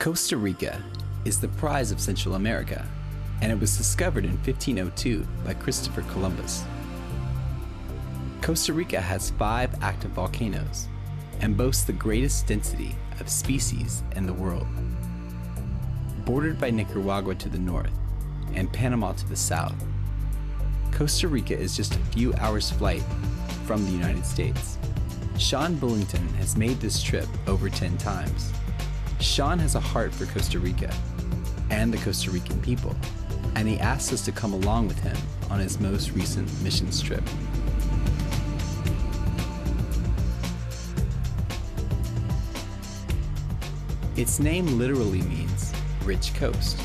Costa Rica is the prize of Central America, and it was discovered in 1502 by Christopher Columbus. Costa Rica has 5 active volcanoes and boasts the greatest density of species in the world. Bordered by Nicaragua to the north and Panama to the south, Costa Rica is just a few hours' flight from the United States. Sean Bullington has made this trip over 10 times. Sean has a heart for Costa Rica and the Costa Rican people, and he asked us to come along with him on his most recent missions trip. Its name literally means rich coast,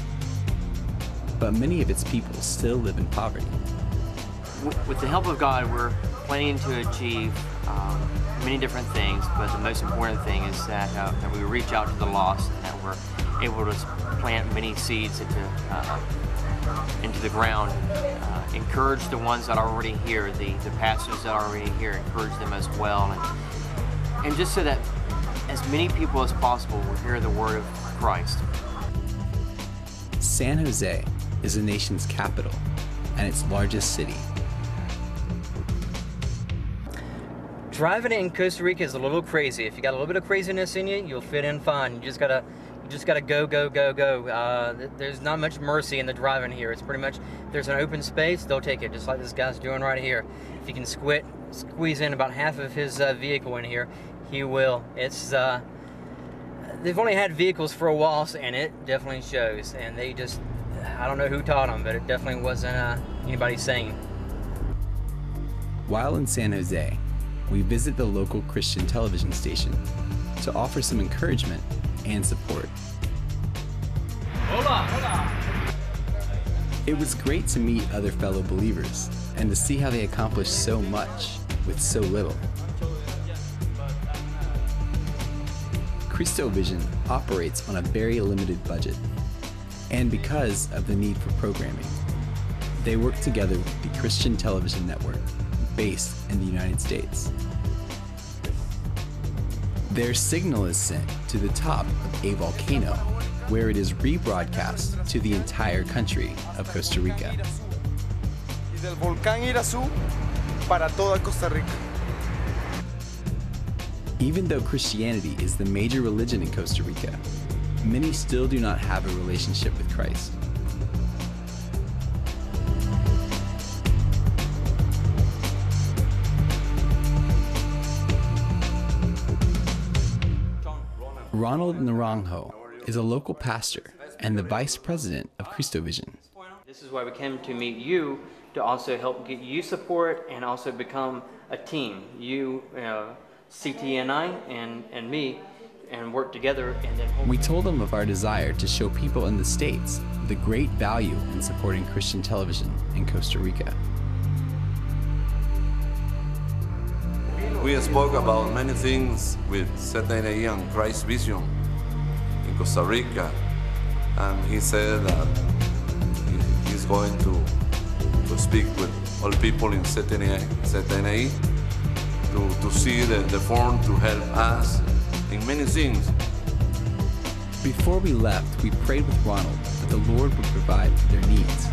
but many of its people still live in poverty. With the help of God, we're planning to achieve many different things, but the most important thing is that we reach out to the lost, and that we're able to plant many seeds into the ground, encourage the ones that are already here, the pastors that are already here, encourage them as well, and just so that as many people as possible will hear the word of Christ. San Jose is the nation's capital and its largest city. Driving in Costa Rica is a little crazy. If you got a little bit of craziness in you, you'll fit in fine. You just gotta go, go, go, go. There's not much mercy in the driving here. It's pretty much, there's an open space, they'll take it, just like this guy's doing right here. If you can squeeze in about half of his vehicle in here, he will. It's they've only had vehicles for a while, and it definitely shows. And they just, I don't know who taught them, but it definitely wasn't anybody sane. While in San Jose, we visit the local Christian television station to offer some encouragement and support. Hola, hola. It was great to meet other fellow believers and to see how they accomplished so much with so little. Christovision operates on a very limited budget, and because of the need for programming, they work together with the Christian Television Network, based in the United States. Their signal is sent to the top of a volcano, where it is rebroadcast to the entire country of Costa Rica. Y del volcán Irazú para toda Costa Rica. Even though Christianity is the major religion in Costa Rica, many still do not have a relationship with Christ. Ronald Naranjo is a local pastor and the vice president of Christovision. This is why we came to meet you, to also help get you support and also become a team. You, CTNI and me, and work together. And then we told them of our desire to show people in the States the great value in supporting Christian television in Costa Rica. We spoke about many things with CTNI and Christ Vision in Costa Rica, and he said that he's going to speak with all people in CTNI to see the form to help us in many things. Before we left, we prayed with Ronald that the Lord would provide for their needs.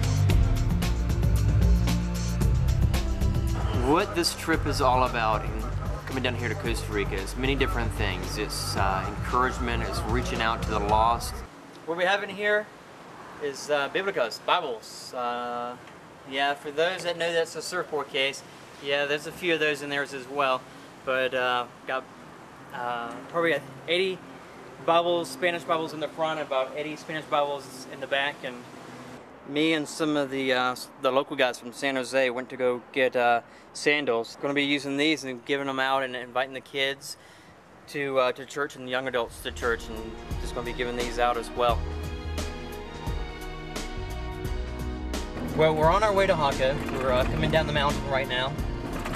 what this trip is all about, and coming down here to Costa Rica, is many different things. It's encouragement, it's reaching out to the lost. What we have in here is Biblicas, Bibles. Yeah, for those that know that's a surfboard case, yeah, there's a few of those in there as well. But got probably 80 Bibles, Spanish Bibles in the front, about 80 Spanish Bibles in the back, and me and some of the local guys from San Jose went to go get sandals. Going to be using these and giving them out and inviting the kids to church and young adults to church, and just going to be giving these out as well. Well, we're on our way to Jaco. We're coming down the mountain right now,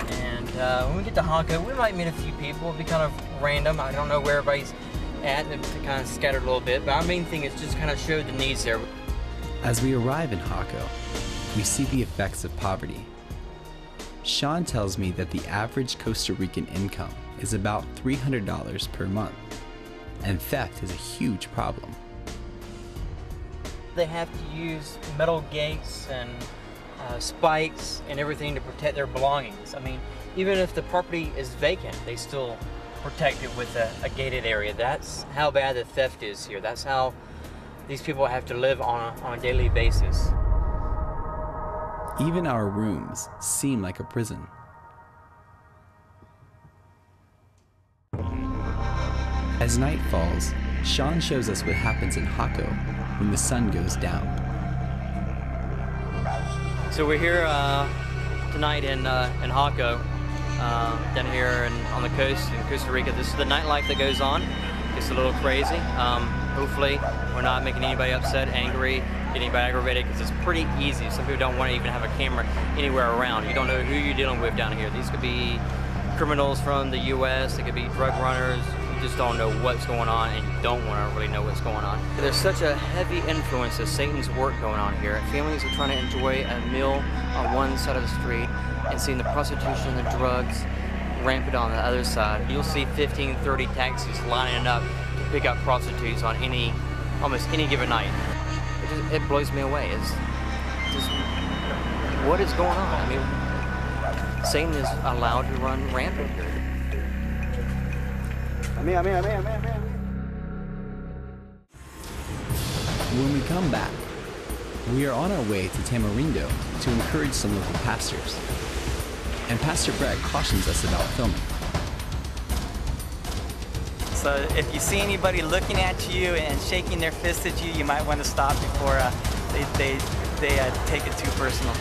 and when we get to Jaco, we might meet a few people. It'll be kind of random. I don't know where everybody's at. They're kind of scattered a little bit, but our main thing is just kind of show the needs there. As we arrive in Jaco, we see the effects of poverty. Sean tells me that the average Costa Rican income is about $300 per month, and theft is a huge problem. they have to use metal gates and spikes and everything to protect their belongings. I mean, even if the property is vacant, they still protect it with a gated area. That's how bad the theft is here. That's how these people have to live on a daily basis. Even our rooms seem like a prison. As night falls, Sean shows us what happens in Hako when the sun goes down. So we're here tonight in Hako, down here on the coast in Costa Rica. This is the nightlife that goes on. It's a little crazy. Hopefully we're not making anybody upset, angry, getting anybody aggravated, because it's pretty easy. Some people don't want to even have a camera anywhere around. You don't know who you're dealing with down here. These could be criminals from the US, they could be drug runners. You just don't know what's going on, and you don't want to really know what's going on. There's such a heavy influence of Satan's work going on here. Families are trying to enjoy a meal on one side of the street and seeing the prostitution and the drugs rampant on the other side. You'll see 15, 30 taxis lining up to pick up prostitutes on almost any given night. It blows me away. It's just, what is going on? I mean, Satan is allowed to run rampant here. When we come back, we are on our way to Tamarindo to encourage some local pastors. And Pastor Brett cautions us about filming. So if you see anybody looking at you and shaking their fist at you, you might want to stop before they take it too personal.